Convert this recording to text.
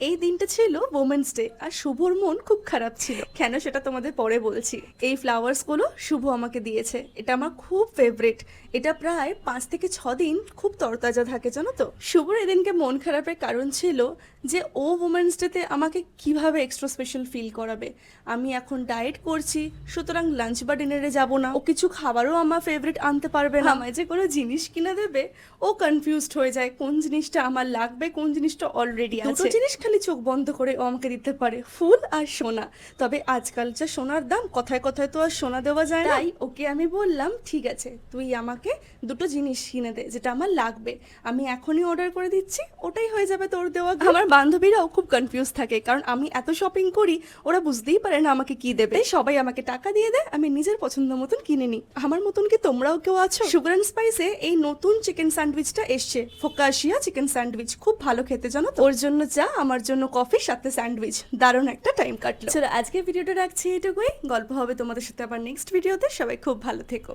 এই দিনটা ছিল ওমেন্স ডে, আর শুভর মন খুব খারাপ ছিল। কেন সেটা তোমাদের পরে বলছি। এই ফ্লাওয়ার্সগুলো শুভ আমাকে দিয়েছে, এটা আমার খুব ফেভারিট। এটা প্রায় 5 থেকে 6 দিন খুব তরতাজা থাকে, জানো তো। শুভর এদিনকে মন খারাপের কারণ ছিল যে ও ওমেন্স ডেতে আমাকে কিভাবে এক্সট্রা স্পেশাল ফিল করাবে। আমি এখন ডায়েট করছি, সুতরাং লাঞ্চ বা ডিনারে যাব না। ও কিছু খাবারও আমার ফেভারিট আনতে পারবে না। আমায় যে কোনো জিনিস কিনে দেবে, ও কনফিউজড হয়ে যায় কোন জিনিসটা আমার লাগবে, কোন জিনিসটা অলরেডি আছে। দুটো জিনিস খালি চোখ বন্ধ করে ও আমাকে দিতে পারে, ফুল আর সোনা। তবে আজকাল যা সোনার দাম, কথায় কথায় তো আর সোনা দেওয়া যায় না। তাই ওকে আমি বললাম, ঠিক আছে তুই আমাকে দুটো জিনিস কিনে দে যেটা আমার লাগবে, আমি এখনই অর্ডার করে দিচ্ছি, ওটাই হয়ে যাবে তোর দেওয়া। আমার বান্ধবীরাও খুব কনফিউজ থাকে, কারণ আমি এত শপিং করি, ওরা বুঝতেই পারে না আমাকে কি দেবে। সবাই আমাকে টাকা দিয়ে দেয়, আমি নিজের পছন্দ মতন কিনে নিই। আমার মতন কি তোমরাও কেউ আছো? সুগার অ্যান্ড স্পাইসে এই নতুন চিকেন স্যান্ডউইচটা এসছে, ফোকাশিয়া চিকেন স্যান্ডউইচ, খুব ভালো খেতে জানো তো। ওর জন্য চা, আমার জন্য কফি, সাথে স্যান্ডউইচ, দারুণ একটা টাইম কাটলো। চলো আজকে ভিডিওটা রাখছি এটুকুই, গল্প হবে তোমাদের সাথে আবার নেক্সট ভিডিওতে। সবাই খুব ভালো থেকো।